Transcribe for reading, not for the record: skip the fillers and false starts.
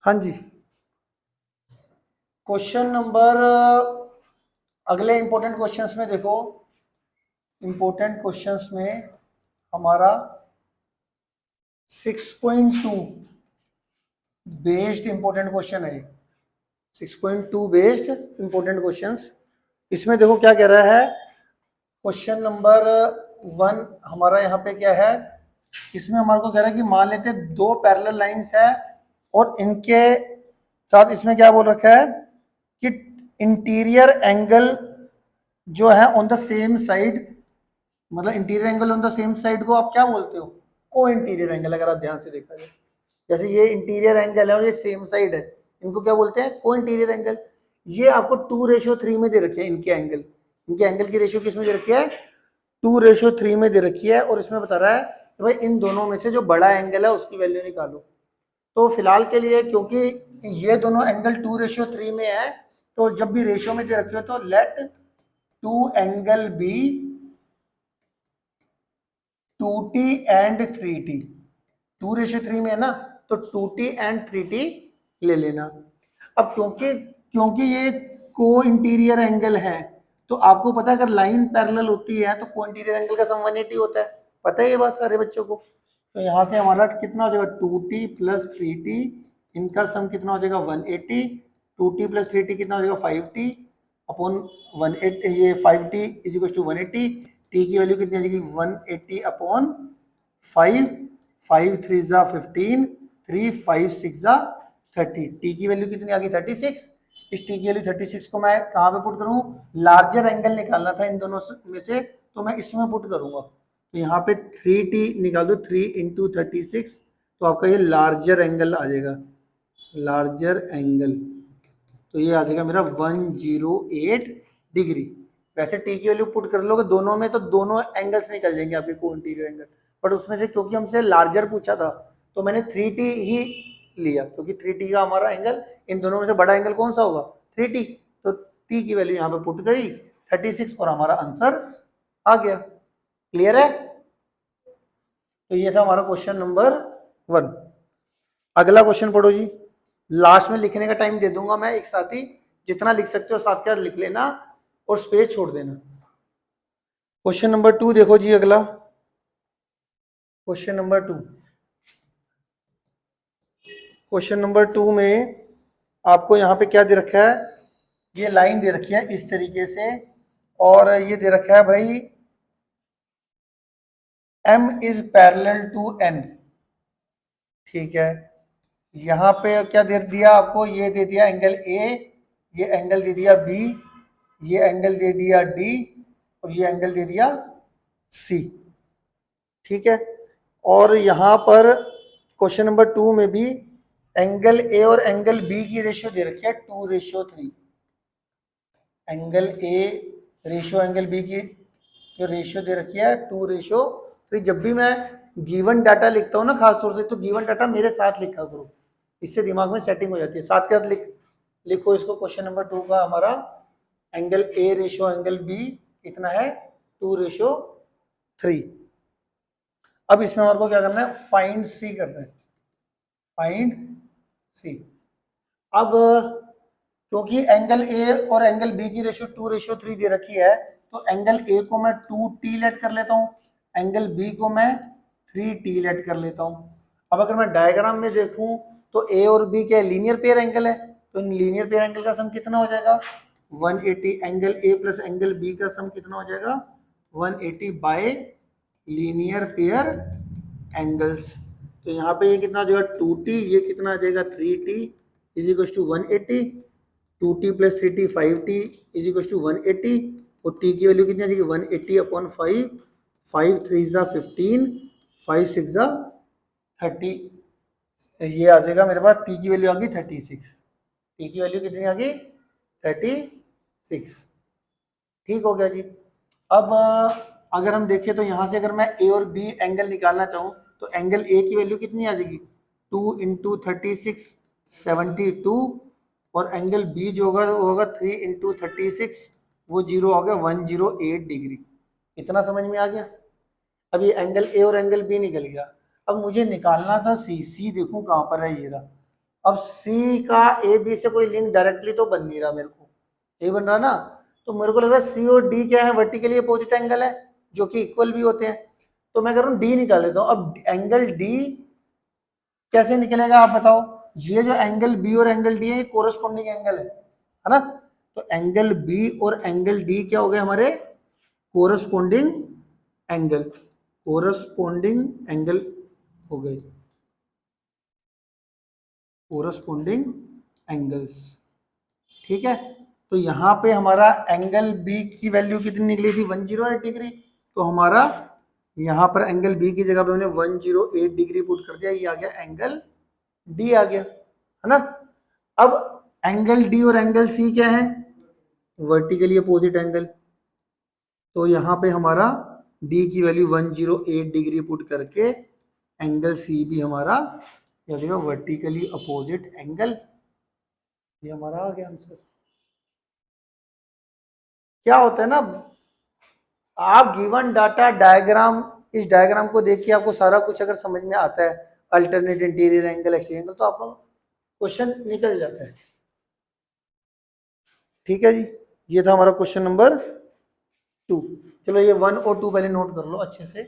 हाँ जी। Question number अगले important questions में देखो, इंपॉर्टेंट क्वेश्चंस में हमारा 6.2 बेस्ड इंपॉर्टेंट क्वेश्चन है। 6.2 बेस्ड इंपॉर्टेंट क्वेश्चंस। इसमें देखो क्या कह रहा है, क्वेश्चन नंबर 1 हमारा यहाँ पे क्या है, इसमें हमारे को कह रहा है कि मान लेते हैं दो पैरेलल लाइंस है और इनके साथ इसमें क्या बोल रखा है कि इंटीरियर एंगल जो है ऑन द सेम साइड, मतलब interior angle on the same side को आप क्या बोलते हो, को इंटीरियर एंगल। अगर आप ध्यान से देखा जाए, जैसे ये इंटीरियर एंगल है और ये सेम साइड है, इनको क्या बोलते हैं, को इंटीरियर एंगल। ये आपको 2:3 में दे रखे हैं इनके एंगल, इनके एंगल की रेशियो किस में दे रखी है, 2:3 में दे रखी है। और इसमें बता रहा है कि भाई इन दोनों में से जो बड़ा एंगल है उसकी वैल्यू निकालो। तो फिलहाल के लिए क्योंकि ये दोनों एंगल 2:3 में है, तो जब भी रेशियो में दे रखे हो तो let two angle be 2t and 3t। 2:3 में है ना, तो 2t एंड 3t ले लेना। अब क्योंकि ये को इंटीरियर एंगल है, तो आपको पता है अगर लाइन पैरेलल होती है तो को इंटीरियर एंगल का सम 180 होता है, पता है ये बात सारे बच्चों को। तो यहाँ से हमारा कितना हो जाएगा, 2t प्लस 3t, इनका सम कितना हो जाएगा 180। 2t प्लस 3t कितना हो जाएगा 5t अपॉन 180, ये 5t is equal to 180। t की वैल्यू कितनी आ जाएगी 180 अपॉन 5, 5 3 जा 15, 3 5 6 जा 30। टी की वैल्यू कितनी आ गई 36। इस टी की वैल्यू 36 को मैं कहाँ पे पुट करूँ, लार्जर एंगल निकालना था इन दोनों में से, तो मैं इसमें पुट करूंगा। तो यहाँ पे 3t निकाल दो, 3 इंटू 36, तो आपका ये लार्जर एंगल आ जाएगा, लार्जर एंगल। तो ये आ जाएगा मेरा 108 डिग्री। वैसे टी की वैल्यू पुट कर लोगे दोनों में तो दोनों एंगल्स निकल जाएंगे आपके, को इंटीरियर एंगल। बट उसमें से क्योंकि हमसे लार्जर पूछा था तो मैंने 3t ही लिया, क्योंकि 3t का हमारा एंगल, इन दोनों में से बड़ा एंगल कौन सा होगा 3t। तो t की वैल्यू यहाँ पे पुट करी 36 और हमारा आंसर आ गया। क्लियर है। तो ये था हमारा क्वेश्चन नंबर 1। अगला क्वेश्चन पढ़ो जी। लास्ट में लिखने का टाइम दे दूंगा मैं एक साथ ही, जितना लिख सकते हो साथ के साथ लिख लेना और स्पेस छोड़ देना। क्वेश्चन नंबर 2 देखो जी। अगला क्वेश्चन नंबर 2, क्वेश्चन नंबर 2 में आपको यहाँ पे क्या दे रखा है, ये लाइन दे रखी है इस तरीके से, और ये दे रखा है भाई m is parallel to n। ठीक है, यहाँ पे क्या दे दिया आपको, ये दे दिया एंगल A, ये एंगल दे दिया B, ये एंगल दे दिया D, और ये एंगल दे दिया C। ठीक है, और यहाँ पर क्वेश्चन नंबर 2 में भी एंगल A और एंगल B की रेशियो दे रखी है 2:3। Angle A ratio angle B की जो रेशियो दे रखी है 2:3। जब भी मैं गिवन डाटा लिखता हूँ ना खास तौर से, तो गिवन डाटा मेरे साथ लिखा करो, इससे दिमाग में सेटिंग हो जाती है। साथ के साथ लिखो इसको। क्वेश्चन नंबर 2 का हमारा angle A ratio angle B कितना है 2:3। अब इसमें हमारे को क्या करना है, फाइंड C करना है, फाइंड C। अब क्योंकि एंगल A और एंगल B की रेशियो 2:3 दे रखी है, तो एंगल A को मैं 2t लेट कर लेता हूँ, एंगल B को मैं 3t लेट कर लेता हूँ। अब अगर मैं डायग्राम में देखूं तो A और B क्या लीनियर पेयर एंगल है, तो इन लीनियर पेयर एंगल का सम कितना हो जाएगा 180। Angle A plus angle B का सम कितना हो जाएगा 180 बाय लीनियर पेयर एंगल्स। तो यहाँ पे ये कितना हो जाएगा 2t, ये कितना आ जाएगा 3t is equal to 180। 2t plus 3t 5t is equal to 180, और t की वैल्यू कितनी आ जाएगी 180 अपॉन 5, 5 3 जा 15, 5 6 जा 30। ये आ जाएगा मेरे पास, t की वैल्यू आ गई 36। t की वैल्यू कितनी आ गई 36। ठीक हो गया जी। अब अगर हम देखें तो यहाँ से अगर मैं ए और बी एंगल निकालना चाहूँ तो एंगल ए की वैल्यू कितनी आ जाएगी 2 इंटू 36 72, और एंगल बी जो होगा वो होगा 3 इंटू 36, वो 0 हो गया 108 डिग्री। इतना समझ में आ गया। अब ये एंगल ए और एंगल बी निकल गया। अब मुझे निकालना था सी। सी देखूं कहाँ पर है, ये रहा। अब सी का ए बी से कोई लिंक डायरेक्टली तो बन नहीं रहा, मेरे को ये बन रहा ना, तो मेरे को लग रहा है सी और डी क्या है, वर्टिकली अपोजिट एंगल है जो कि इक्वल भी होते हैं। तो मैं कह रहा हूँ डी निकाल देता हूँ। अब एंगल डी कैसे निकलेगा आप बताओ? ये जो एंगल बी और एंगल डी है ये कोरस्पॉन्डिंग एंगल है ना? तो एंगल बी और एंगल डी क्या हो गए हमारे? कोरस्पॉन्डिंग एंगल, कोरस्पॉन्डिंग एंगल हो गए, कोरस्पॉन्डिंग एंगल्स। ठीक है, तो यहाँ पे हमारा एंगल बी की वैल्यू कितनी निकली थी? 108 डिग्री। तो हमारा यहाँ पर एंगल बी की जगह पे हमने 108 डिग्री पुट कर दिया, ये आ गया एंगल डी आ गया, है ना? अब एंगल डी और एंगल सी क्या है? Vertically opposite angle. तो यहाँ पे हमारा डी की वैल्यू 108 डिग्री पुट करके एंगल सी भी हमारा क्या देगा? Vertically opposite angle. ये हमारा आ गया आंसर। क्या होता है ना, आप गिवन डाटा डायग्राम, इस डायग्राम को देख के आपको सारा कुछ अगर समझ में आता है, alternate interior angle, exterior angle, तो आपको क्वेश्चन निकल जाता है। ठीक है जी, ये था हमारा क्वेश्चन नंबर 2। चलो ये 1 और 2 पहले नोट कर लो अच्छे से।